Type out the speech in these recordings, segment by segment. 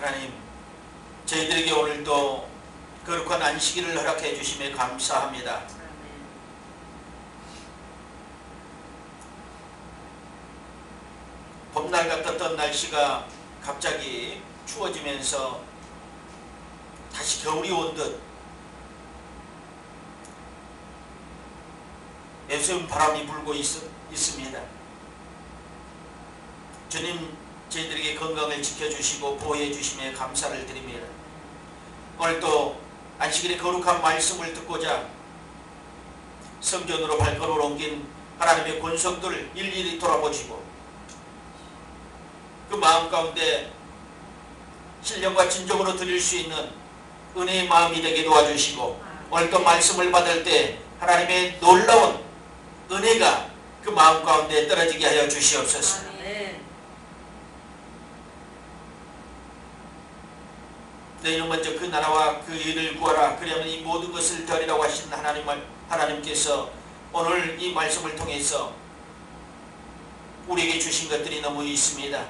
하나님, 저희들에게 오늘도 거룩한 안식일을 허락해 주심에 감사합니다. 봄날 같았던 날씨가 갑자기 추워지면서 다시 겨울이 온 듯 매서운 바람이 불고 있습니다. 주님, 저희들에게 건강을 지켜주시고 보호해 주심에 감사를 드립니다. 오늘도 안식일의 거룩한 말씀을 듣고자 성전으로 발걸음을 옮긴 하나님의 권속들을 일일이 돌아보시고 그 마음 가운데 신령과 진정으로 드릴 수 있는 은혜의 마음이 되게 도와주시고 오늘도 말씀을 받을 때 하나님의 놀라운 은혜가 그 마음 가운데 떨어지게 하여 주시옵소서. 너희는 먼저 그 나라와 그 일을 구하라. 그리하면 이 모든 것을 더하리라고 하신 하나님께서 오늘 이 말씀을 통해서 우리에게 주신 것들이 너무 있습니다.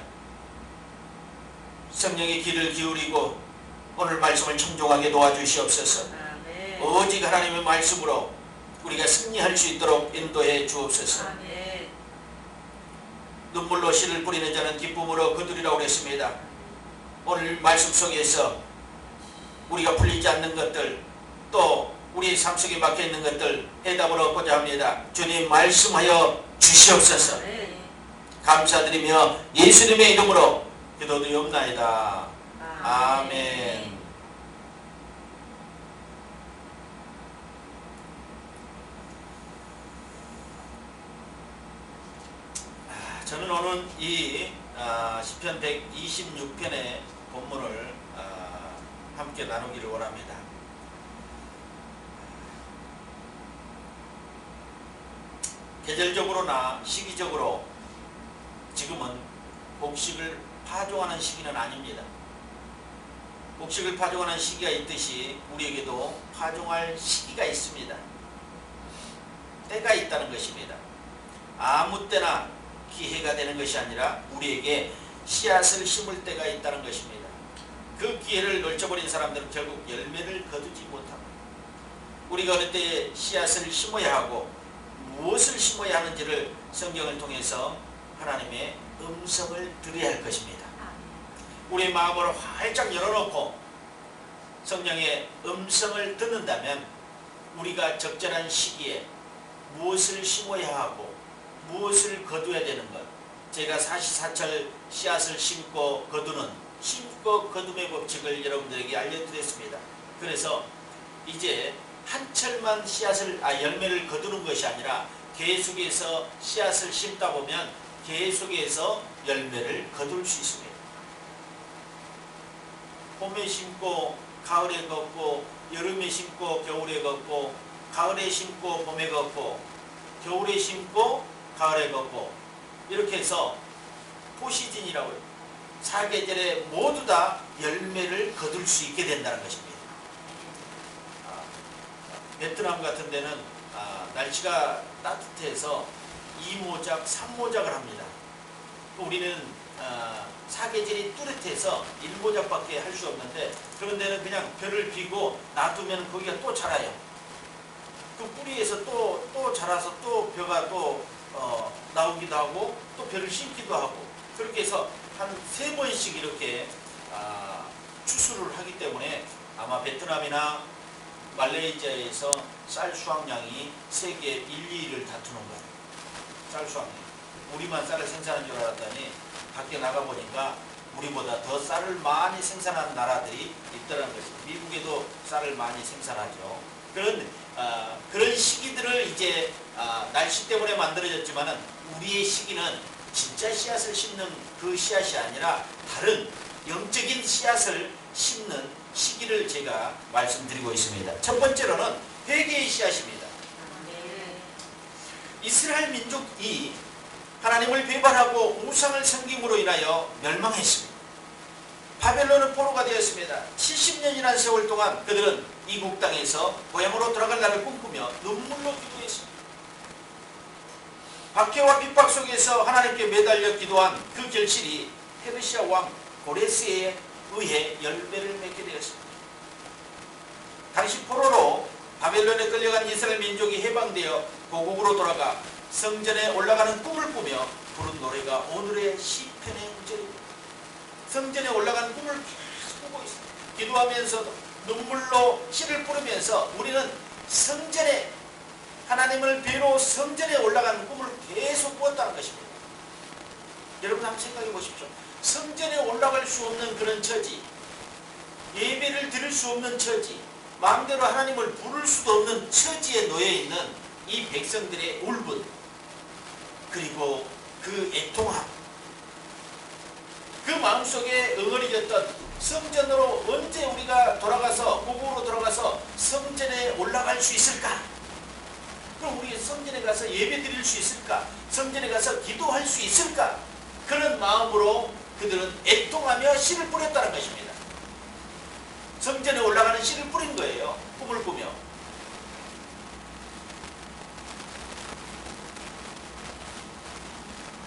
성령의 귀를 기울이고 오늘 말씀을 청종하게 도와주시옵소서. 오직 하나님의 말씀으로 우리가 승리할 수 있도록 인도해 주옵소서. 눈물로 씨를 뿌리는 자는 기쁨으로 거두리라고 그랬습니다. 오늘 말씀 속에서 우리가 풀리지 않는 것들, 또 우리 삶 속에 막혀있는 것들 해답을 얻고자 합니다. 주님 말씀하여 주시옵소서. 감사드리며 예수님의 이름으로 기도드리옵나이다. 아멘. 저는 오늘 이 시편 126편의 본문을 함께 나누기를 원합니다. 계절적으로나 시기적으로 지금은 곡식을 파종하는 시기는 아닙니다. 곡식을 파종하는 시기가 있듯이 우리에게도 파종할 시기가 있습니다. 때가 있다는 것입니다. 아무 때나 기회가 되는 것이 아니라 우리에게 씨앗을 심을 때가 있다는 것입니다. 그 기회를 놓쳐버린 사람들은 결국 열매를 거두지 못합니다. 우리가 어느 때에 씨앗을 심어야 하고 무엇을 심어야 하는지를 성경을 통해서 하나님의 음성을 들어야 할 것입니다. 우리의 마음을 활짝 열어놓고 성령의 음성을 듣는다면 우리가 적절한 시기에 무엇을 심어야 하고 무엇을 거두어야 되는 것, 제가 사시사철 씨앗을 심고 거두는 심고 거둠의 법칙을 여러분들에게 알려드렸습니다. 그래서 이제 한 철만 열매를 거두는 것이 아니라 계속해서 씨앗을 심다 보면 계속해서 열매를 거둘 수 있습니다. 봄에 심고 가을에 걷고, 여름에 심고 겨울에 걷고, 가을에 심고 봄에 걷고, 겨울에 심고 가을에 걷고, 이렇게 해서 포시즌이라고 해요. 사계절에 모두 다 열매를 거둘 수 있게 된다는 것입니다. 베트남 같은 데는 날씨가 따뜻해서 2모작, 3모작을 합니다. 우리는 사계절이 뚜렷해서 1모작밖에 할 수 없는데 그런 데는 그냥 벼를 비고 놔두면 거기가 또 자라요. 그 뿌리에서 또 자라서 또 벼가 또 나오기도 하고 또 벼를 심기도 하고, 그렇게 해서 한 3번씩 이렇게 추수를 하기 때문에 아마 베트남이나 말레이시아에서 쌀 수확량이 세계 1, 2위를 다투는 거예요. 쌀 수확량. 우리만 쌀을 생산한 줄 알았더니 밖에 나가보니까 우리보다 더 쌀을 많이 생산하는 나라들이 있다는 것입니다. 미국에도 쌀을 많이 생산하죠. 그런 시기들을 이제 날씨 때문에 만들어졌지만은 우리의 시기는 진짜 씨앗을 심는 그 씨앗이 아니라 다른 영적인 씨앗을 심는 시기를 제가 말씀드리고 있습니다. 첫 번째로는 회개의 씨앗입니다. 이스라엘 민족이 하나님을 배반하고 우상을 섬김으로 인하여 멸망했습니다. 바벨론은 포로가 되었습니다. 70년이라는 세월 동안 그들은 이국 땅에서 고향으로 돌아갈 날을 꿈꾸며 눈물로 기도했습니다. 박해와 핍박 속에서 하나님께 매달려 기도한 그 결실이 페르시아 왕 고레스의 의해 열매를 맺게 되었습니다. 당시 포로로 바벨론에 끌려간 이스라엘 민족이 해방되어 고국으로 돌아가 성전에 올라가는 꿈을 꾸며 부른 노래가 오늘의 시편의 구절입니다. 성전에 올라가는 꿈을 계속 꾸고 있습니다. 기도하면서도 눈물로 씨를 뿌리면서 우리는 성전에 하나님을 뵈러 성전에 올라가는 꿈을 계속 꾸었다는 것입니다. 여러분 한번 생각해 보십시오. 성전에 올라갈 수 없는 그런 처지, 예배를 드릴 수 없는 처지, 마음대로 하나님을 부를 수도 없는 처지에 놓여있는 이 백성들의 울분, 그리고 그 애통함, 그 마음속에 응어리졌던 성전으로 언제 우리가 돌아가서 고국으로 돌아가서 성전에 올라갈 수 있을까? 그럼 우리 성전에 가서 예배 드릴 수 있을까? 성전에 가서 기도할 수 있을까? 그런 마음으로 그들은 애통하며 씨를 뿌렸다는 것입니다. 성전에 올라가는 씨를 뿌린 거예요. 꿈을 꾸며.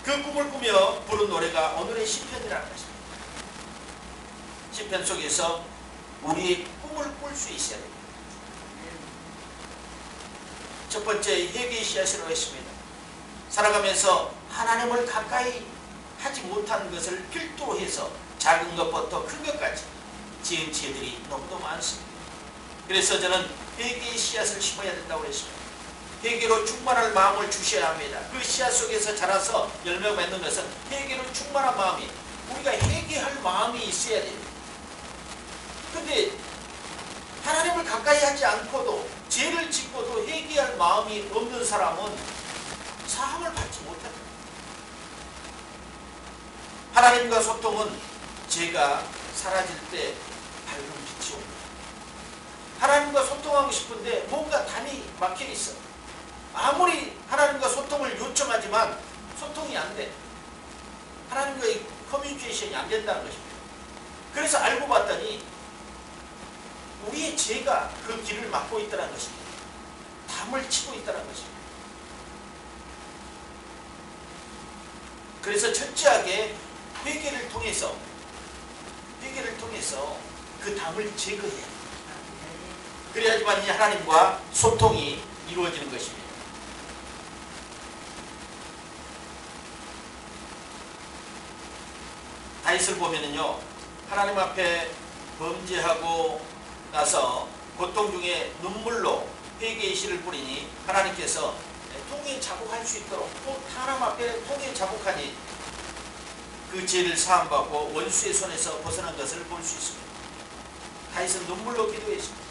그 꿈을 꾸며 부른 노래가 오늘의 시편이라는 것입니다. 시편 속에서 우리의 꿈을 꿀 수 있어야 됩니다. 첫 번째 회개의 씨앗이라고 했습니다. 살아가면서 하나님을 가까이 하지 못한 것을 필두로 해서 작은 것부터 큰 것까지 지은 죄들이 너무도 많습니다. 그래서 저는 회개의 씨앗을 심어야 된다고 했습니다. 회개로 충만할 마음을 주셔야 합니다. 그 씨앗 속에서 자라서 열매가 맺는 것은 회개로 충만한 마음이, 우리가 회개할 마음이 있어야 됩니다. 근데 하나님을 가까이 하지 않고도 죄를 짓고도 회개할 마음이 없는 사람은 사함을 받지 못합니다. 하나님과 소통은 죄가 사라질 때 밝은 빛이 옵니다. 하나님과 소통하고 싶은데 뭔가 담이 막혀 있어. 아무리 하나님과 소통을 요청하지만 소통이 안 돼. 하나님과의 커뮤니케이션이 안 된다는 것입니다. 그래서 알고 봤더니 우리의 죄가 그 길을 막고 있다는 것입니다. 담을 치고 있다는 것입니다. 그래서 철저하게 회개를 통해서 그 담을 제거해야 합니다. 그래야지만 하나님과 소통이 이루어지는 것입니다. 다윗을 보면은요, 하나님 앞에 범죄하고 나서 고통 중에 눈물로 회개의 씨를 뿌리니 하나님께서 통에 자복할 수 있도록, 또 하나님 앞에 통에 자복하니 그 죄를 사함받고 원수의 손에서 벗어난 것을 볼 수 있습니다. 다윗은 눈물로 기도했습니다.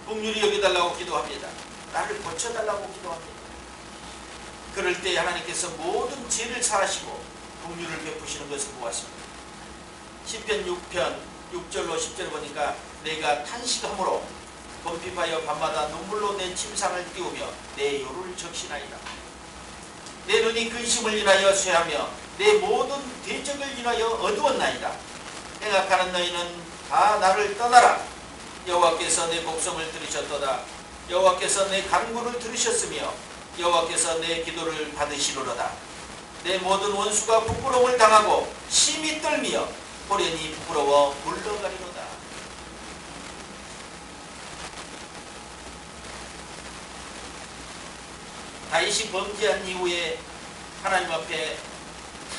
긍휼히 여겨달라고 기도합니다. 나를 고쳐달라고 기도합니다. 그럴 때 하나님께서 모든 죄를 사하시고 긍휼을 베푸시는 것을 보았습니다. 시편 6편 6절로 10절 보니까 내가 탄식함으로 범피하여 밤마다 눈물로 내 침상을 띄우며 내 요를 적시나이다. 내 눈이 근심을 인하여 쇠하며 내 모든 대적을 인하여 어두웠나이다. 행악하는 너희는 다 나를 떠나라. 여호와께서 내 곡성을 들으셨도다. 여호와께서 내 간구를 들으셨으며 여호와께서 내 기도를 받으시로로다. 내 모든 원수가 부끄러움을 당하고 심히 떨미어 호련히 부끄러워 물러가리로다. 다윗이 범죄한 이후에 하나님 앞에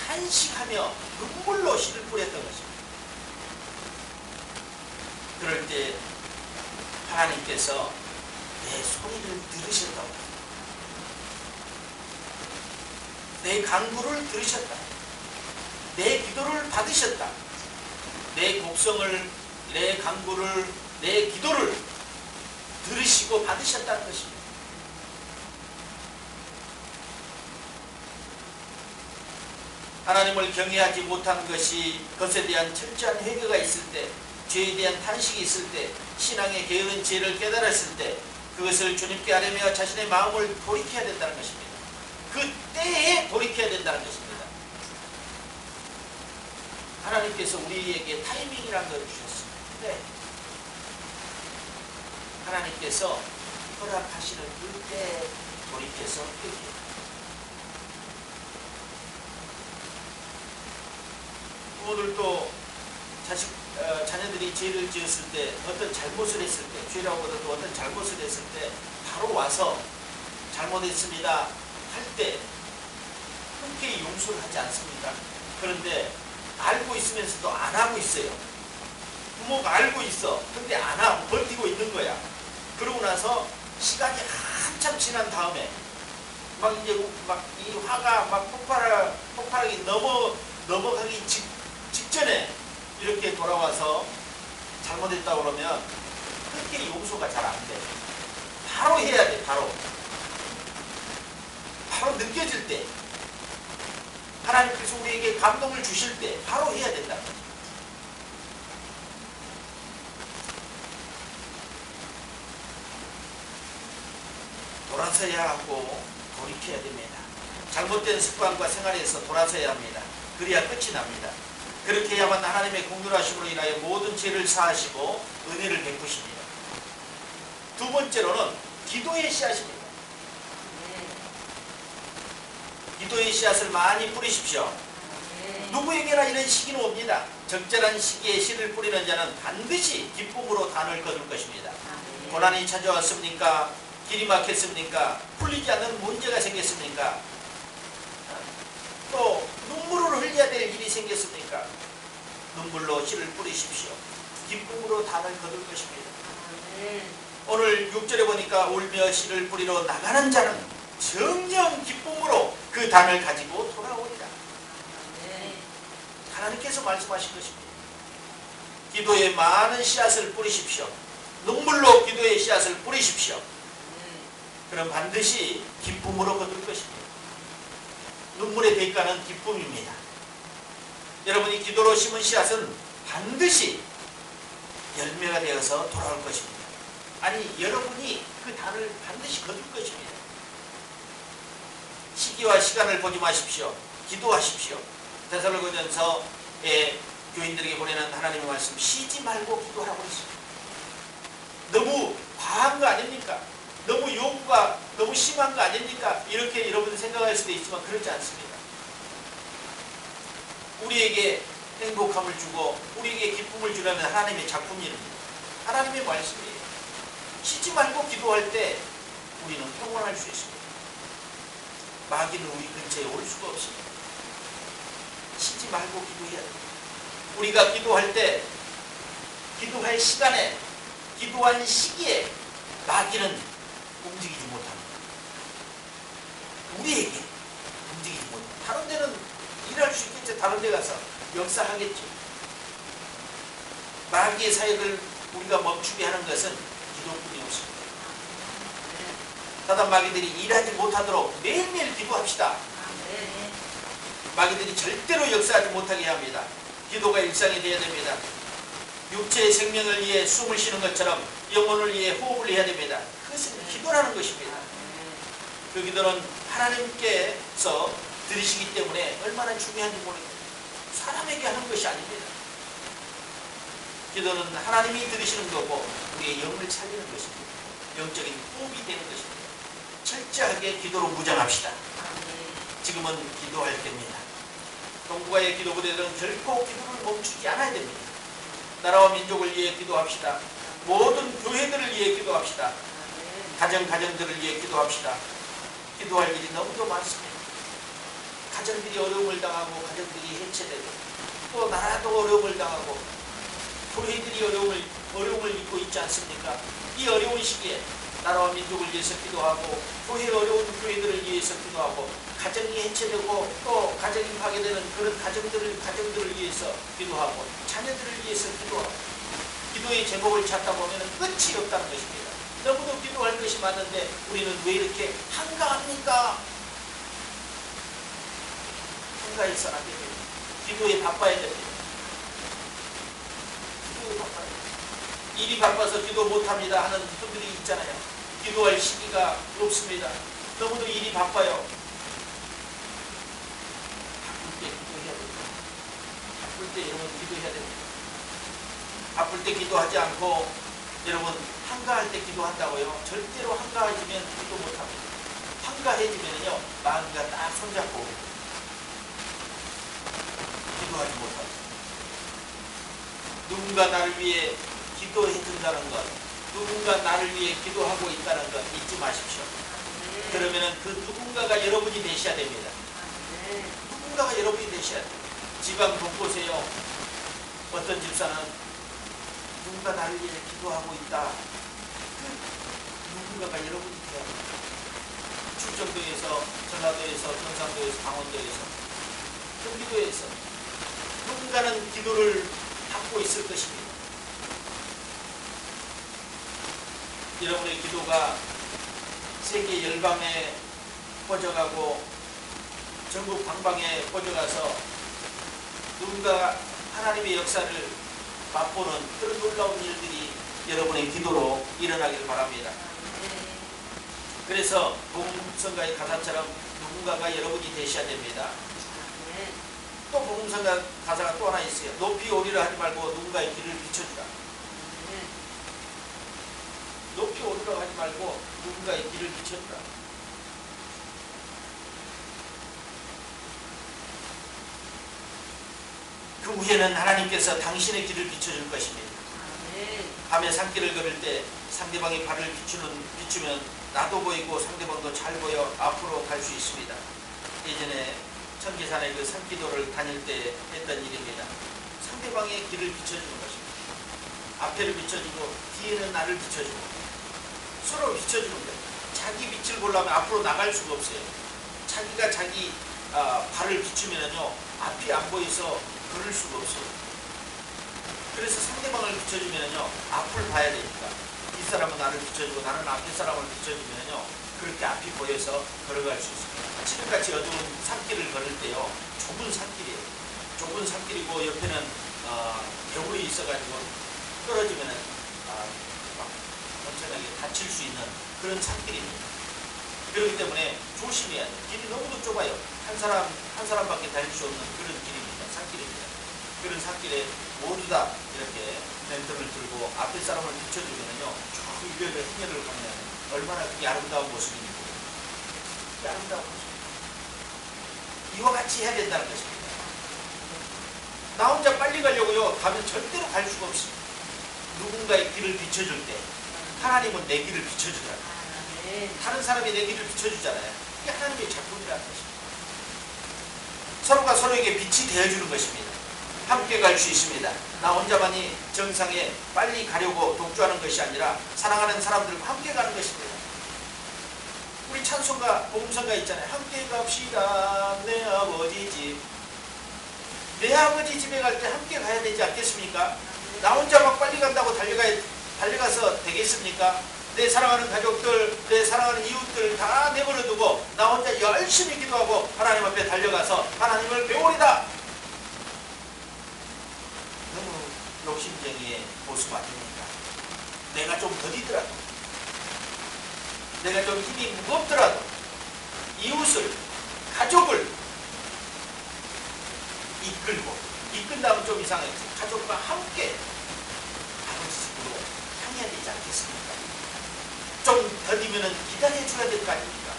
탄식하며 눈물로 씨를 뿌렸던 것입니다. 그럴 때 하나님께서 내 소리를 들으셨다고, 내 간구를 들으셨다, 내 기도를 받으셨다, 내 곡성을, 내 간구를, 내 기도를 들으시고 받으셨다는 것입니다. 하나님을 경외하지 못한 것이, 그것에 대한 철저한 회개가 있을 때, 죄에 대한 탄식이 있을 때, 신앙의 게으른 죄를 깨달았을 때 그것을 주님께 아뢰며 자신의 마음을 돌이켜야 된다는 것입니다. 그 때에 돌이켜야 된다는 것입니다. 하나님께서 우리에게 타이밍이라는 것을 주셨습니다. 네. 하나님께서 허락하시는 그때 돌이켜서 회개해요. 오늘도 여러분이 죄를 지었을 때, 어떤 잘못을 했을 때, 죄라고 하더라도 어떤 잘못을 했을 때 바로 와서 잘못했습니다 할 때 흔쾌히 용서를 하지 않습니까? 그런데 알고 있으면서도 안 하고 있어요. 부모가 알고 있어. 근데 안 하고 버티고 있는 거야. 그러고 나서 시간이 한참 지난 다음에 막 이제 막 이 화가 막 폭발하기 넘어가기 직전에 이렇게 돌아와서 잘못했다고 그러면 그렇게 용서가 잘 안 돼. 바로 해야 돼. 바로 느껴질 때, 하나님께서 우리에게 감동을 주실 때 바로 해야 된다. 돌아서야 하고 돌이켜야 됩니다. 잘못된 습관과 생활에서 돌아서야 합니다. 그래야 끝이 납니다. 그렇게 해야만 하나님의 공존하심으로 인하여 모든 죄를 사하시고 은혜를 베푸십니다. 두 번째로는 기도의 씨앗입니다. 기도의 씨앗을 많이 뿌리십시오. 누구에게나 이런 시기는 옵니다. 적절한 시기에 씨를 뿌리는 자는 반드시 기쁨으로 단을 거둘 것입니다. 고난이 찾아왔습니까? 길이 막혔습니까? 풀리지 않는 문제가 생겼습니까? 또 눈물을 흘려야 될 일이 생겼습니까? 눈물로 씨를 뿌리십시오. 기쁨으로 단을 거둘 것입니다. 오늘 6절에 보니까 울며 씨를 뿌리러 나가는 자는 정녕 기쁨으로 그 단을 가지고 돌아오리라. 하나님께서 말씀하신 것입니다. 기도에 많은 씨앗을 뿌리십시오. 눈물로 기도의 씨앗을 뿌리십시오. 그럼 반드시 기쁨으로 거둘 것입니다. 눈물의 대가는 기쁨입니다. 여러분이 기도로 심은 씨앗은 반드시 열매가 되어서 돌아올 것입니다. 아니, 여러분이 그 단을 반드시 거둘 것입니다. 시기와 시간을 보지 마십시오. 기도하십시오. 데살로니가전서에 교인들에게 보내는 하나님의 말씀, 쉬지 말고 기도하라고 했습니다. 너무 과한 거 아닙니까? 너무 요구가 너무 심한 거 아닙니까? 이렇게 여러분이 생각할 수도 있지만 그렇지 않습니다. 우리에게 행복함을 주고 우리에게 기쁨을 주려는 하나님의 작품입니다. 하나님의 말씀이에요. 쉬지 말고 기도할 때 우리는 평온할 수 있습니다. 마귀는 우리 근처에 올 수가 없습니다. 쉬지 말고 기도해야 됩니다. 우리가 기도할 때, 기도할 시간에, 기도한 시기에 마귀는 움직이지 못합니다. 우리에게 움직이지 못합니다. 다른 데는 일할 수 있겠죠. 다른 데 가서 역사하겠죠. 마귀의 사역을 우리가 멈추게 하는 것은 기도뿐이 없습니다. 사단 마귀들이 일하지 못하도록 매일매일 기도합시다. 마귀들이 절대로 역사하지 못하게 합니다. 기도가 일상이 되어야 됩니다. 육체의 생명을 위해 숨을 쉬는 것처럼 영혼을 위해 호흡을 해야 됩니다. 그것은 기도라는 것입니다. 그 기도는 하나님께서 들으시기 때문에 얼마나 중요한지 모릅니다. 사람에게 하는 것이 아닙니다. 기도는 하나님이 들으시는 거고 우리의 영을 살리는 것입니다. 영적인 호흡이 되는 것입니다. 철저하게 기도로 무장합시다. 지금은 기도할 때입니다. 동북아의 기도 부대들은 결코 기도를 멈추지 않아야 됩니다. 나라와 민족을 위해 기도합시다. 모든 교회들을 위해 기도합시다. 가정들을 위해 기도합시다. 기도할 일이 너무도 많습니다. 가정들이 어려움을 당하고 가정들이 해체되고 또 나라도 어려움을 당하고 교회들이 어려움을 입고 있지 않습니까? 이 어려운 시기에 나라와 민족을 위해서 기도하고 교회 어려운 교회들을 위해서 기도하고 가정이 해체되고 또 가정이 파괴되는 그런 가정들을 위해서 기도하고 자녀들을 위해서 기도하고 기도의 제목을 찾다 보면 끝이 없다는 것입니다. 너무도 기도할 것이 많은데 우리는 왜 이렇게 한가합니까? 한가해서는 안 됩니다. 기도에 바빠야 됩니다. 기도에 바빠야 됩니다. 일이 바빠서 기도 못합니다 하는 분들이 있잖아요. 기도할 시기가 없습니다. 너무도 일이 바빠요. 바쁠 때 기도해야 됩니다. 바쁠 때 여러분 기도해야 됩니다. 바쁠 때 기도하지 않고 여러분 한가할 때 기도한다고요? 절대로 한가해지면 기도 못합니다. 한가해지면요 마음과 딱 손잡고 기도하지 못합니다. 누군가 나를 위해 기도해 준다는 것, 누군가 나를 위해 기도하고 있다는 것 잊지 마십시오. 그러면은 그 누군가가 여러분이 되셔야 됩니다. 누군가가 여러분이 되셔야 돼요. 지방 곳곳에요. 어떤 집사는 누군가 나를 위해 기도하고 있다. 그 누군가가 여러분이 돼야 돼요. 충청도에서, 전라도에서, 경상도에서, 강원도에서, 경기도에서 누군가는 기도를 받고 있을 것입니다. 여러분의 기도가 세계 열방에 퍼져가고 전국 방방에 퍼져가서 누군가 하나님의 역사를 맛보는 그런 놀라운 일들이 여러분의 기도로 일어나길 바랍니다. 그래서 복음성가의 가사처럼 누군가가 여러분이 되셔야 됩니다. 또 복음성가 가사가 또 하나 있어요. 높이 오리라 하지 말고 누군가의 길을 비춰주라. 높이 오리라 하지 말고 누군가의 길을 비춰주라. 그 후에는 하나님께서 당신의 길을 비춰줄 것입니다. 밤에 산길을 걸을 때 상대방의 발을 비추면 나도 보이고 상대방도 잘 보여 앞으로 갈 수 있습니다. 예전에 청계산의 그 산기도를 다닐 때 했던 일입니다. 상대방의 길을 비춰주는 것입니다. 앞에를 비춰주고 뒤에는 나를 비춰주고 서로 비춰주는 거예요. 자기 빛을 보려면 앞으로 나갈 수가 없어요. 자기가 자기 발을 비추면요 앞이 안 보여서 걸을 수가 없어요. 그래서 상대방을 비춰주면요 앞을 봐야 되니까 이 사람은 나를 비춰주고 나는 앞에 사람을 비춰주면요 그렇게 앞이 보여서 걸어갈 수 있습니다. 지금같이 어두운 산길을 걸을 때요 좁은 산길이에요. 좁은 산길이고 옆에는 겨울이 있어가지고 떨어지면은 막 엄청나게 다칠 수 있는 그런 산길입니다. 그렇기 때문에 조심해야 돼요. 길이 너무도 좁아요. 한 사람밖에 달릴 수 없는 그런 길입니다. 산길입니다. 그런 산길에 모두 다 이렇게 랜턴을 들고 앞에 사람을 비춰주면요 저 일렬을 행렬을 가면 얼마나 그게 아름다운 모습입니까? 아름다운 모습. 이와 같이 해야 된다는 것입니다. 나 혼자 빨리 가려고요 가면 절대로 갈 수가 없습니다. 누군가의 길을 비춰줄 때 하나님은 내 길을 비춰주잖아요. 다른 사람이 내 길을 비춰주잖아요. 이게 하나님의 작품이라는 것입니다. 서로가 서로에게 빛이 되어주는 것입니다. 함께 갈 수 있습니다. 나 혼자만이 정상에 빨리 가려고 독주하는 것이 아니라 사랑하는 사람들과 함께 가는 것입니다. 우리 찬송가, 복음성가 있잖아요. 함께 갑시다 내 아버지 집. 내 아버지 집에 갈 때 함께 가야 되지 않겠습니까? 나 혼자 막 빨리 간다고 달려가서 되겠습니까? 내 사랑하는 가족들, 내 사랑하는 이웃들 다 내버려두고 나 혼자 열심히 기도하고 하나님 앞에 달려가서 하나님을 배우리다. 너무 욕심쟁이의 모습 아닙니까? 내가 좀 더디더라도, 내가 좀 힘이 무겁더라도 이웃을, 가족을 이끈 다음 좀 이상해요. 가족과 함께 아버지 집으로 향해야 되지 않겠습니까? 좀 더디면은 기다려줘야 될 거 아닙니까?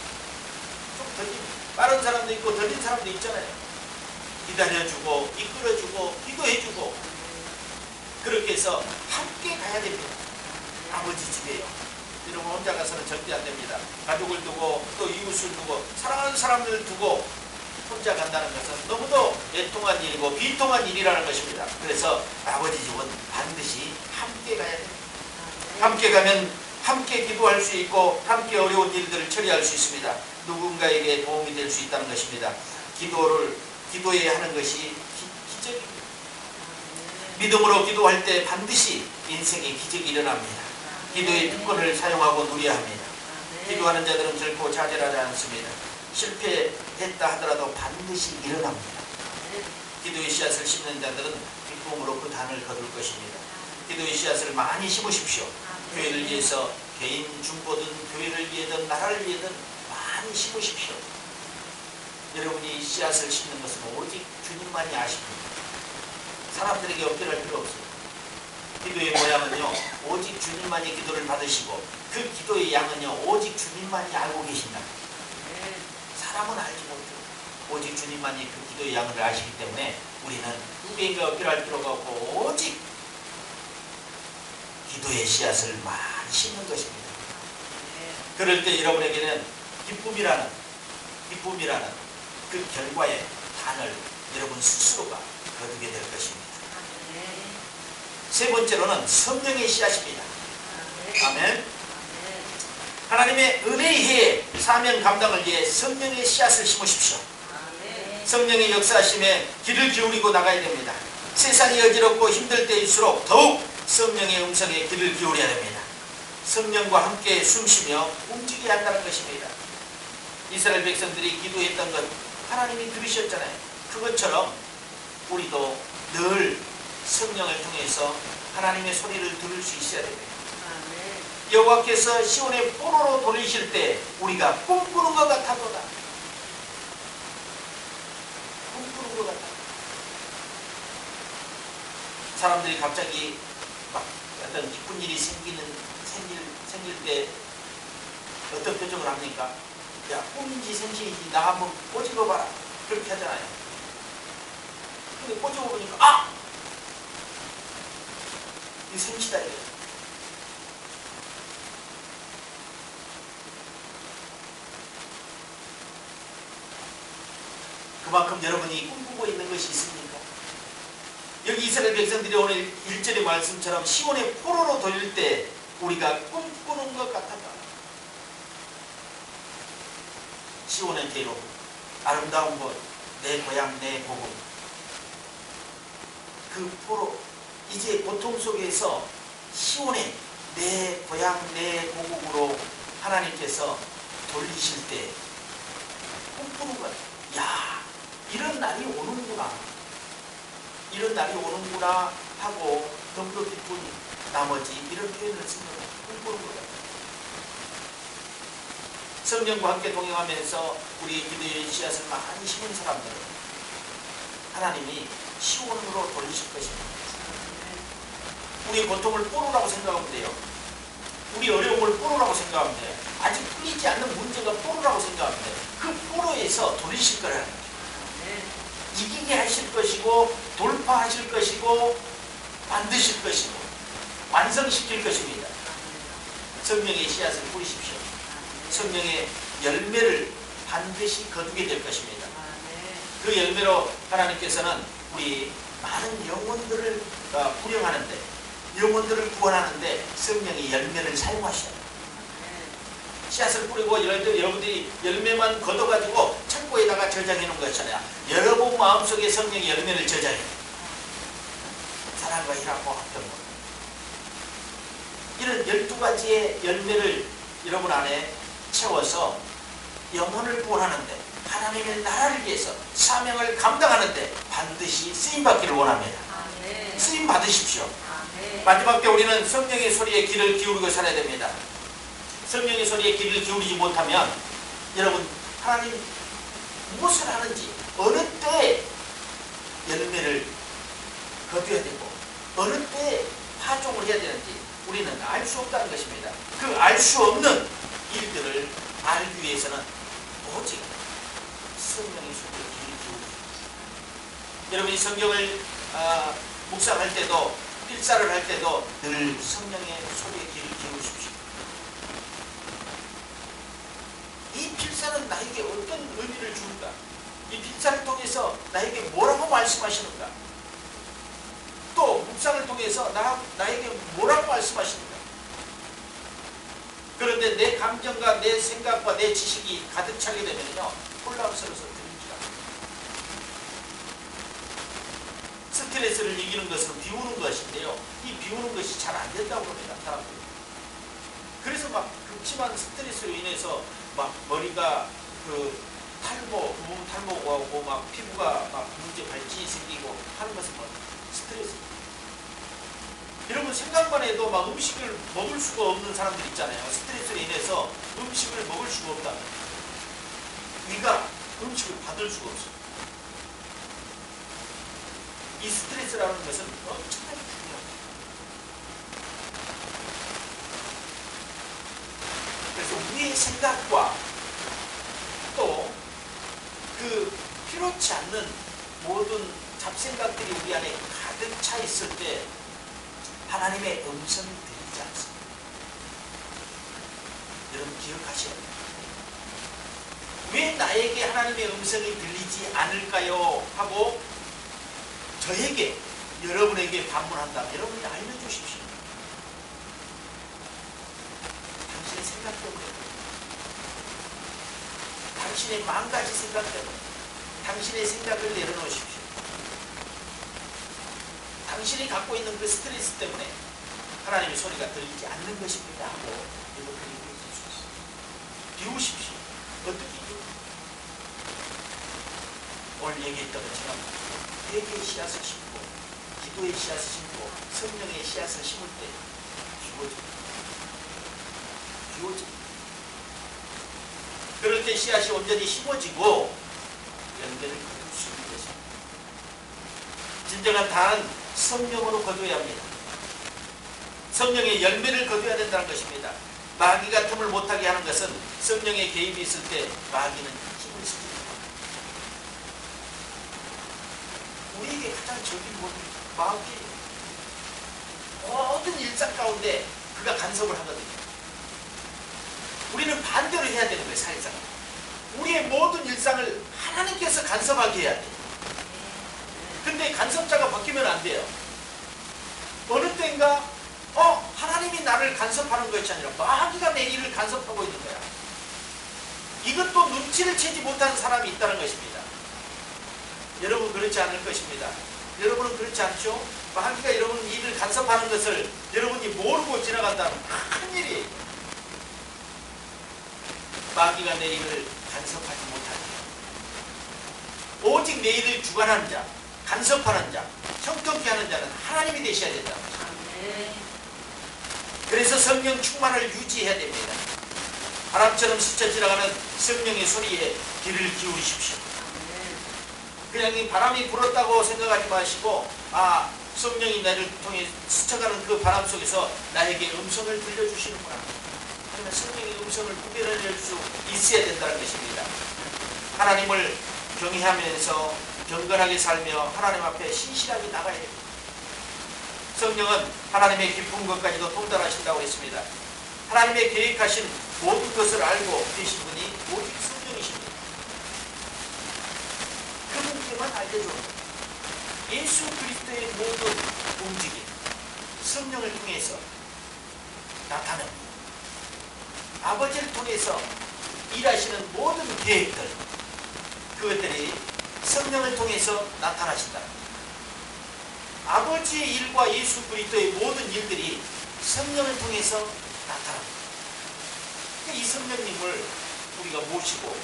좀 더디면 빠른 사람도 있고 더딘 사람도 있잖아요. 기다려주고 이끌어주고 기도해주고 그렇게 해서 함께 가야 됩니다. 아버지 집에요. 여러분 혼자 가서는 절대 안 됩니다. 가족을 두고 또 이웃을 두고 사랑하는 사람들을 두고 혼자 간다는 것은 너무도 애통한 일이고 비통한 일이라는 것입니다. 그래서 아버지 집은 반드시 함께 가야 됩니다. 함께 가면 함께 기도할 수 있고 함께 어려운 일들을 처리할 수 있습니다. 누군가에게 도움이 될 수 있다는 것입니다. 기도해야 하는 것이 기적입니다. 믿음으로 기도할 때 반드시 인생의 기적이 일어납니다. 기도의 특권을 사용하고 누려야 합니다. 기도하는 자들은 결코 좌절하지 않습니다. 실패했다 하더라도 반드시 일어납니다. 기도의 씨앗을 심는 자들은 기쁨으로 그 단을 거둘 것입니다. 기도의 씨앗을 많이 심으십시오. 교회를 위해서 개인 중보든 교회를 위해든 나라를 위해든 많이 심으십시오. 여러분이 씨앗을 심는 것은 오직 주님만이 아십니다. 사람들에게 어필할 필요 없어요. 기도의 모양은요 오직 주님만이 기도를 받으시고 그 기도의 양은요 오직 주님만이 알고 계신다. 사람은 알지 못해요. 오직 주님만이 그 기도의 양을 아시기 때문에 우리는 누구에게 어필할 필요가 없고 오직 기도의 씨앗을 많이 심는 것입니다. 그럴 때 여러분에게는 기쁨이라는 그 결과의 단을 여러분 스스로가 거두게 될 것입니다. 세 번째로는 성령의 씨앗입니다. 아멘. 하나님의 은혜의 해에 사명 감당을 위해 성령의 씨앗을 심으십시오. 성령의 역사하심에 귀를 기울이고 나가야 됩니다. 세상이 어지럽고 힘들 때일수록 더욱 성령의 음성에 귀를 기울여야 됩니다. 성령과 함께 숨쉬며 움직여야 한다는 것입니다. 이스라엘 백성들이 기도했던 것 하나님이 들으셨잖아요. 그것처럼 우리도 늘 성령을 통해서 하나님의 소리를 들을 수 있어야 됩니다. 여호와께서 시온의 포로로 돌리실 때 우리가 꿈꾸는 것 같아도다. 꿈꾸는 것 같아. 사람들이 갑자기 막 어떤 기쁜 일이 생길 때 어떤 표정을 합니까? 야, 꿈인지 생신인지 나 한번 꼬집어 봐라. 그렇게 하잖아요. 근데 꼬집어 보니까 아! 이 생시다 이거예요. 그만큼 여러분이 꿈꾸고 있는 것이 있습니까? 여기 이스라엘 백성들이 오늘 1절의 말씀처럼 시온의 포로로 돌릴 때 우리가 꿈꾸는 것 같았다. 시온의 대로 아름다운 곳, 내 고향, 내 복음. 그 포로 이제 고통 속에서 시온의 내 고향, 내 고국으로 하나님께서 돌리실 때 꿈꾸는 것. 야, 이런 날이 오는구나. 이런 날이 오는구나 하고 덤도 깊은 나머지 이런 표현을 쓰는 꿈꾸는 것 같아요. 성령과 함께 동행하면서 우리의 기도의 씨앗을 많이 심은 사람들은 하나님이 시온으로 돌리실 것입니다. 우리의 고통을 포로라고 생각하면 돼요. 우리 어려움을 포로라고 생각하면 돼요. 아직 풀리지 않는 문제가 포로라고 생각하면 돼요. 그 포로에서 돌리실 거라는 거죠. 이기게 하실 것이고 돌파하실 것이고 만드실 것이고 완성시킬 것입니다. 성령의 씨앗을 뿌리십시오. 성령의 열매를 반드시 거두게 될 것입니다. 그 열매로 하나님께서는 우리 많은 영혼들을 구령하는데, 영혼들을 구원하는데 성령의 열매를 사용하셔요. 씨앗을 뿌리고 여러분들이 열매만 걷어가지고 창고에다가 저장해 놓은 것이잖아요. 여러분 마음속에 성령의 열매를 저장해요. 사랑과 희락과 화평. 이런 12가지의 열매를 여러분 안에 채워서 영혼을 구원하는데, 하나님의 나라를 위해서 사명을 감당하는데 반드시 쓰임받기를 원합니다. 쓰임 받으십시오. 마지막 때 우리는 성령의 소리에 귀를 기울이고 살아야 됩니다. 성령의 소리에 귀를 기울이지 못하면 여러분 하나님 무엇을 하는지, 어느 때에 열매를 거둬야 되고 어느 때에 파종을 해야 되는지 우리는 알 수 없다는 것입니다. 그 알 수 없는 일들을 알기 위해서는 오직 성령의 소리에 귀를 기울이십시오. 여러분이 성경을 묵상할 때도 필사를 할 때도 늘 성령의 소리에 귀를 기울이십시오. 이 필사는 나에게 어떤 의미를 줄까? 이 필사를 통해서 나에게 뭐라고 말씀하시는가? 또 묵상을 통해서 나에게 뭐라고 말씀하시는가? 그런데 내 감정과 내 생각과 내 지식이 가득 차게 되면요 혼란스러워서 들리지가 않아요. 스트레스를 이기는 것은 비우는 것인데요, 이 비우는 것이 잘 안 된다고 합니다, 사람들이. 그래서 막 극심한 스트레스로 인해서 막 머리가 탈모, 부분 탈모가 오고 막 피부가 막 문제 발진이 생기고 하는 것은 뭐 스트레스. 여러분 생각만 해도 막 음식을 먹을 수가 없는 사람들 있잖아요. 스트레스로 인해서 음식을 먹을 수가 없다. 위가 음식을 받을 수가 없어요. 이 스트레스라는 것은 엄청나게 중요합니다. 그래서 우리의 생각과 또 그 필요치 않는 모든 잡생각들이 우리 안에 가득 차 있을 때 하나님의 음성을 들으십시오. 들리지 않습니다. 여러분 기억하셔야 돼요. 왜 나에게 하나님의 음성이 들리지 않을까요? 하고 저에게, 여러분에게 반문한다면 여러분이 알려주십시오. 당신의 생각 때문에, 당신의 마음가짐 생각 때문에, 당신의 생각을 내려놓으십시오. 당신이 갖고 있는 그 스트레스 때문에 하나님의 소리가 들리지 않는 것입니다 하고 여러분이 얘기해 주십시오. 비우십시오. 어떻게 비우십시오? 오늘 얘기했던 것처럼 회개의 씨앗을 심고 기도의 씨앗을 심고 성령의 씨앗을 심을 때 비워집니다. 그럴 때 씨앗이 온전히 심어지고 열매를 거둘 수 있는 것입니다. 진정한 단은 성령으로 거둬야 합니다. 성령의 열매를 거둬야 된다는 것입니다. 마귀가 틈을 못하게 하는 것은 성령의 개입이 있을 때 마귀는 힘을 쓰죠. 우리에게 가장 적인 마귀예요. 모든 일상 가운데 그가 간섭을 하거든요. 우리는 반대로 해야 되는 거예요. 사실상 우리의 모든 일상을 하나님께서 간섭하게 해야 돼요. 근데 간섭자가 바뀌면 안 돼요. 어느 때인가 하나님이 나를 간섭하는 것이 아니라 마귀가 내 일을 간섭하고 있는 거야. 이것도 눈치를 채지 못하는 사람이 있다는 것입니다. 여러분 그렇지 않을 것입니다. 여러분은 그렇지 않죠? 마귀가 여러분 일을 간섭하는 것을 여러분이 모르고 지나간다면 큰 일이에요. 마귀가 내 일을 간섭하지 못하게 오직 내 일을 주관하는 자, 간섭하는 자, 형통케 하는 자는 하나님이 되셔야 된다. 그래서 성령 충만을 유지해야 됩니다. 바람처럼 스쳐 지나가는 성령의 소리에 귀를 기울이십시오. 그냥 이 바람이 불었다고 생각하지 마시고 성령이 나를 통해 스쳐가는 그 바람 속에서 나에게 음성을 들려주시는구나. 그러면 성령의 음성을 구별해낼 수 있어야 된다는 것입니다. 하나님을 경외하면서 경건하게 살며 하나님 앞에 신실하게 나가야 됩니다. 성령은 하나님의 깊은 것까지도 통달하신다고 했습니다. 하나님의 계획하신 모든 것을 알고 계신 분이 오직 성령이십니다. 그분께만 알려줍니다. 예수 그리스도의 모든 움직임, 성령을 통해서 나타납니다. 아버지를 통해서 일하시는 모든 계획들, 그것들이 성령을 통해서 나타나신다. 아버지의 일과 예수 그리스도의 모든 일들이 성령을 통해서 나타납니다. 이 성령님을 우리가 모시고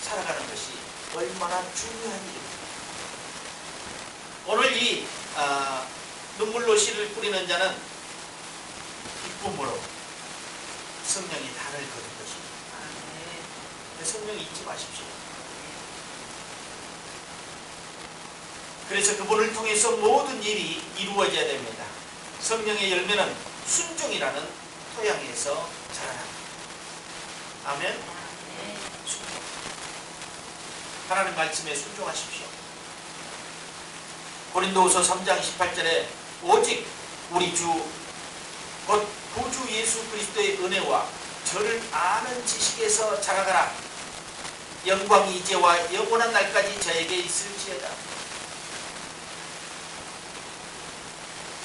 살아가는 것이 얼마나 중요한 일입니다. 오늘 이 눈물로 씨를 뿌리는 자는 기쁨으로 성령이 단을 거둔 것입니다. 성령 잊지 마십시오. 그래서 그분을 통해서 모든 일이 이루어져야 됩니다. 성령의 열매는 순종이라는 토양에서 자라납니다. 아멘. 순종. 하나님 말씀에 순종하십시오. 고린도후서 3장 18절에 오직 우리 주 곧 구주 예수 그리스도의 은혜와 저를 아는 지식에서 자라가라. 영광이 이제와 영원한 날까지 저에게 있을지어다.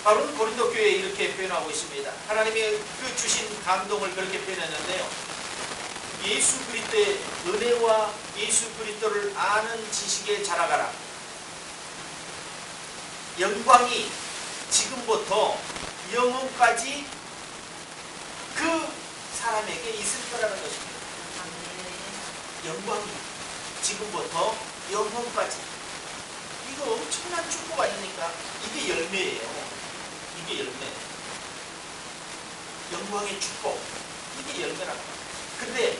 바울은 고린도 교회에 이렇게 표현하고 있습니다. 하나님의 그 주신 감동을 그렇게 표현했는데요. 예수 그리스도의 은혜와 예수 그리스도를 아는 지식에 자라가라. 영광이 지금부터 영원까지 그 사람에게 있을 거라는 것입니다. 영광이 지금부터 영원까지. 이거 엄청난 축복 아닙니까? 이게 열매예요. 이게 열매. 영광의 축복. 이게 열매라고. 근데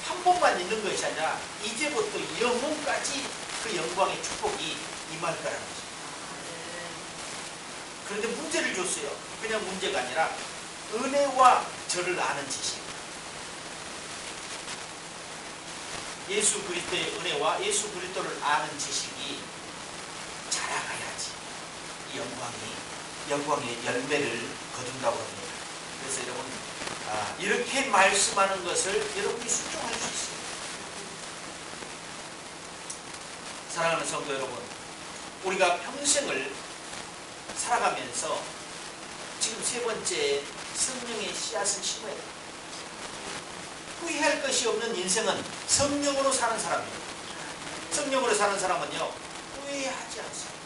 한 번만 있는 것이 아니라 이제부터 영원까지 그 영광의 축복이 임할 거라는 것입니다. 그런데 문제를 줬어요. 그냥 문제가 아니라 은혜와 저를 아는 지식. 예수 그리스도의 은혜와 예수 그리스도를 아는 지식이 자라가야지 이 영광의 열매를 거둔다고 합니다. 그래서 여러분 이렇게 말씀하는 것을 여러분이 순종할 수 있습니다. 사랑하는 성도 여러분, 우리가 평생을 살아가면서 지금 세 번째 성령의 씨앗을 심어야 됩니다. 후회할 것이 없는 인생은 성령으로 사는 사람입니다. 성령으로 사는 사람은요, 후회하지 않습니다.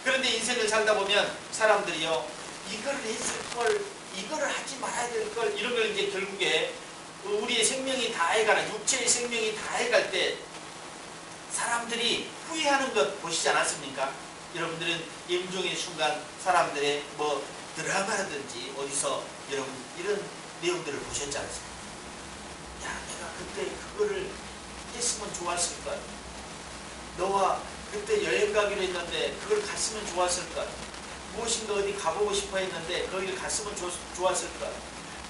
그런데 인생을 살다 보면 사람들이요, 이걸 했을 걸, 이거를 하지 말아야 될 걸, 이런 걸 이제 결국에 우리의 생명이 다해가는, 육체의 생명이 다해갈 때 사람들이 후회하는 것 보시지 않았습니까? 여러분들은 임종의 순간 사람들의 뭐 드라마라든지 어디서 여러분 이런 내용들을 보셨지 않습니까? 야, 내가 그때 그거를 했으면 좋았을까? 너와 그때 여행 가기로 했는데 그걸 갔으면 좋았을까? 무엇인가 어디 가보고 싶어 했는데 거기를 갔으면 좋았을까?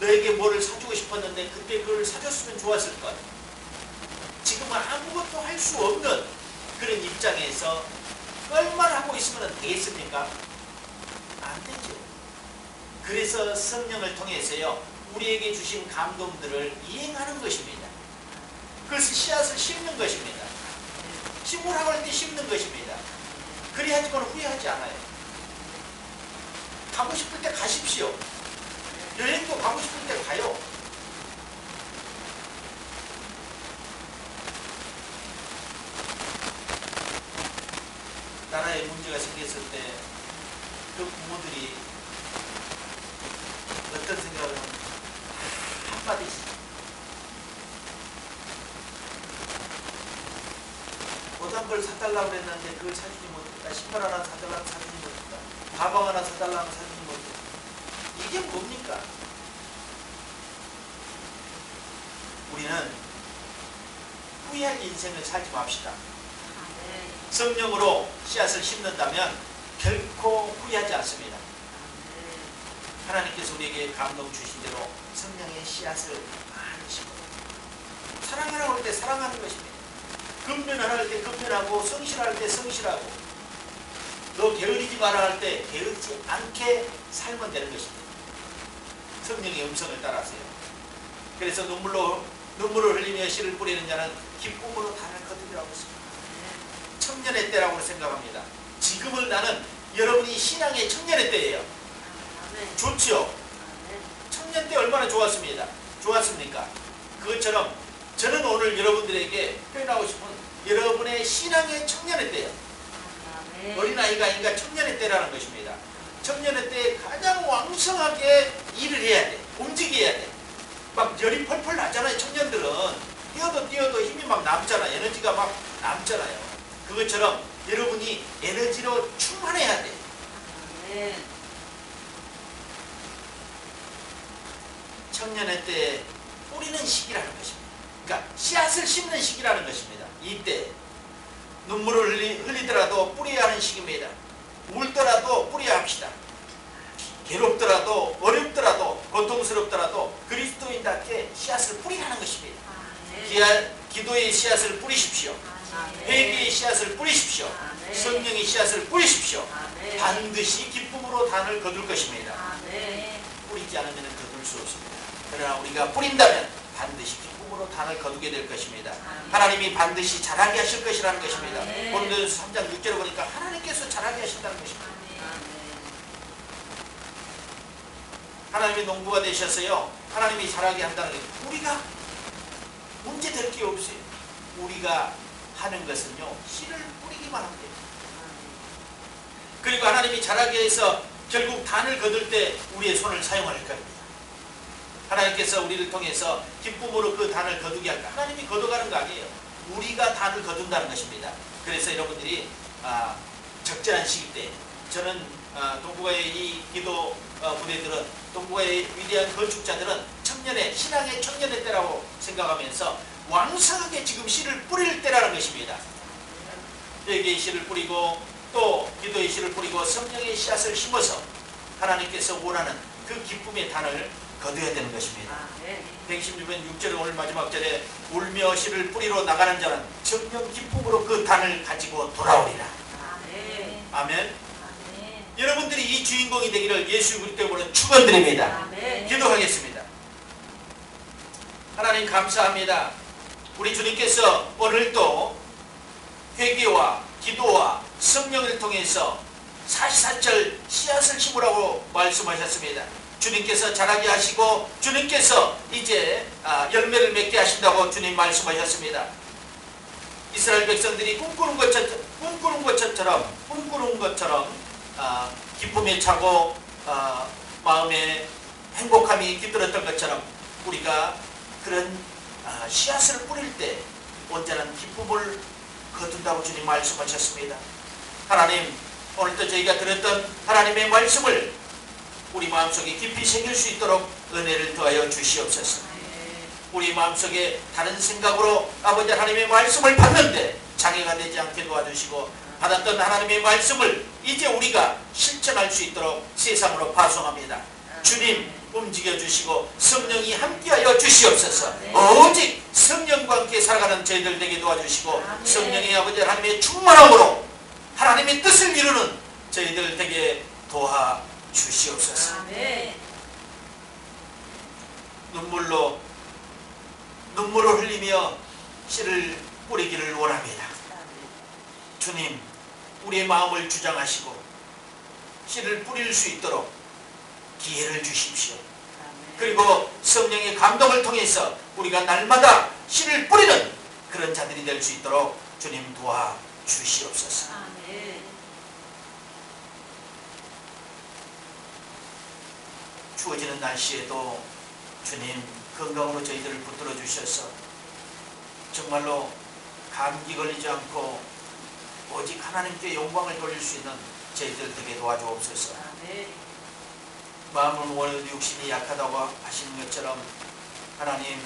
너에게 뭐를 사주고 싶었는데 그때 그걸 사줬으면 좋았을까? 지금은 아무것도 할 수 없는 그런 입장에서 얼마나 하고 있으면 되겠습니까? 안 되죠. 그래서 성령을 통해서요, 우리에게 주신 감동들을 이행하는 것입니다. 그것을 씨앗을 심는 것입니다. 심으라고 할 때 심는 것입니다. 그래야지만 후회하지 않아요. 가고 싶을 때 가십시오. 여행도 가고 싶을 때 가요. 나라에 문제가 생겼을 때 그 부모들이 어떤 생각을 하면 한마디씩 옷 한 벌 사달라고 그랬는데 그걸 사주지 못했다. 신발 하나 사달라고 사주지 못했다. 가방 하나 사달라고 사주지 못했다. 이게 뭡니까? 우리는 후회할 인생을 살지 맙시다. 성령으로 씨앗을 심는다면 결코 후회하지 않습니다. 하나님께서 우리에게 감동 주신 대로 성령의 씨앗을 많이 심어요. 사랑하라고 할 때 사랑하는 것입니다. 근면하라 할 때 근면하고 성실할 때 성실하고 너 게으르지 마라 할 때 게으르지 않게 살면 되는 것입니다. 성령의 음성을 따라서요. 그래서 눈물을 흘리며 씨를 뿌리는 자는 기쁨으로 단을 거두리라고 했습니다. 청년의 때라고 생각합니다. 지금은 나는 여러분이 신앙의 청년의 때예요. 좋죠? 청년 때 얼마나 좋았습니다. 좋았습니까? 그것처럼 저는 오늘 여러분들에게 표현하고 싶은 여러분의 신앙의 청년의 때예요. 어린아이가 아니라 청년의 때라는 것입니다. 청년의 때에 가장 왕성하게 일을 해야 돼. 움직여야 돼. 막 열이 펄펄 나잖아요. 청년들은 뛰어도 힘이 막 남잖아요. 에너지가 막 남잖아요. 그것처럼 여러분이 에너지로 충만해야 돼. 청년의 때에 뿌리는 시기라는 것입니다. 그러니까 씨앗을 심는 시기라는 것입니다. 이때 눈물을 흘리더라도 뿌려야 하는 시기입니다. 울더라도 뿌려야 합시다. 괴롭더라도 어렵더라도 고통스럽더라도 그리스도인답게 씨앗을 뿌리라는 것입니다. 기도의 씨앗을 뿌리십시오. 회개의 씨앗을 뿌리십시오. 성령의 씨앗을 뿌리십시오. 반드시 기쁨으로 단을 거둘 것입니다. 뿌리지 않으면 거둘 수 없습니다. 그러나 우리가 뿌린다면 반드시 기쁨으로 단을 거두게 될 것입니다. 하나님이 반드시 자라게 하실 것이라는 것입니다. 고린도전서 3장 6절에 보니까 하나님께서 자라게 하신다는 것입니다. 하나님이 농부가 되셨어요. 하나님이 자라게 한다는 게 우리가 문제 될 게 없어요. 우리가 하는 것은요, 씨를 뿌리기만 하면 됩니다. 그리고 하나님이 자라게 해서 결국 단을 거둘 때 우리의 손을 사용할 겁니다. 하나님께서 우리를 통해서 기쁨으로 그 단을 거두게 할까? 하나님이 거둬가는 거 아니에요. 우리가 단을 거둔다는 것입니다. 그래서 여러분들이 적절한 시기 때 저는 동북아의 이 기도 부대들은 동북아의 위대한 건축자들은 청년의 신앙의 청년의 때라고 생각하면서 왕성하게 지금 씨를 뿌릴 때라는 것입니다. 회개의 씨를 뿌리고 또 기도의 씨를 뿌리고 성령의 씨앗을 심어서 하나님께서 원하는 그 기쁨의 단을 거둬야 되는 것입니다. 116편 6절에 오늘 마지막 절에 울며 씨를 뿌리러 나가는 자는 정녕 기쁨으로 그 단을 가지고 돌아오리라. 아멘. 여러분들이 이 주인공이 되기를 예수 그리스도 이름으로 축원드립니다. 아멘. 기도하겠습니다. 하나님 감사합니다. 우리 주님께서 오늘도 회개와 기도와 성령을 통해서 사시사철 씨앗을 심으라고 말씀하셨습니다. 주님께서 자라게 하시고 주님께서 이제 열매를 맺게 하신다고 주님 말씀하셨습니다. 이스라엘 백성들이 꿈꾸는 것처럼 기쁨에 차고 마음에 행복함이 깃들었던 것처럼 우리가 그런 씨앗을 뿌릴 때 언제나 기쁨을 거둔다고 주님 말씀하셨습니다. 하나님, 오늘도 저희가 들었던 하나님의 말씀을 우리 마음속에 깊이 새길 수 있도록 은혜를 더하여 주시옵소서. 우리 마음속에 다른 생각으로 아버지 하나님의 말씀을 받는데 장애가 되지 않게 도와주시고 받았던 하나님의 말씀을 이제 우리가 실천할 수 있도록 세상으로 파송합니다. 주님 움직여 주시고 성령이 함께하여 주시옵소서. 오직 성령과 함께 살아가는 저희들 되게 도와주시고 성령의 아버지 하나님의 충만함으로 하나님의 뜻을 이루는 저희들 되게 도와주시옵소서. 눈물을 흘리며 씨를 뿌리기를 원합니다. 주님, 우리의 마음을 주장하시고 씨를 뿌릴 수 있도록 기회를 주십시오. 그리고 성령의 감동을 통해서 우리가 날마다 씨를 뿌리는 그런 자들이 될 수 있도록 주님 도와주시옵소서. 추워지는 날씨에도 주님 건강으로 저희들을 붙들어 주셔서 정말로 감기 걸리지 않고 오직 하나님께 영광을 돌릴 수 있는 저희들 되게 도와주옵소서. 마음은 원하는 육신이 약하다고 하시는 것처럼 하나님,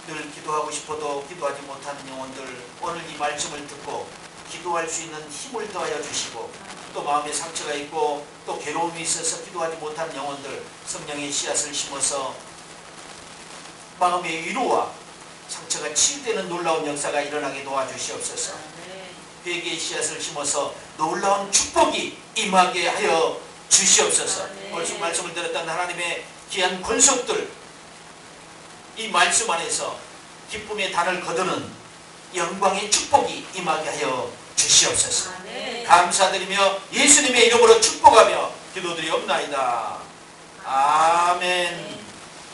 늘 기도하고 싶어도 기도하지 못하는 영혼들 오늘 이 말씀을 듣고 기도할 수 있는 힘을 더하여 주시고 또 마음에 상처가 있고 또 괴로움이 있어서 기도하지 못하는 영혼들 성령의 씨앗을 심어서 마음의 위로와 상처가 치유되는 놀라운 역사가 일어나게 도와주시옵소서. 회개의 씨앗을 심어서 놀라운 축복이 임하게 하여 주시옵소서. 오늘 말씀을 들었던 하나님의 귀한 권속들 이 말씀 안에서 기쁨의 단을 거두는 영광의 축복이 임하게 하여 주시옵소서. 감사드리며 예수님의 이름으로 축복하며 기도드리옵나이다. 아멘.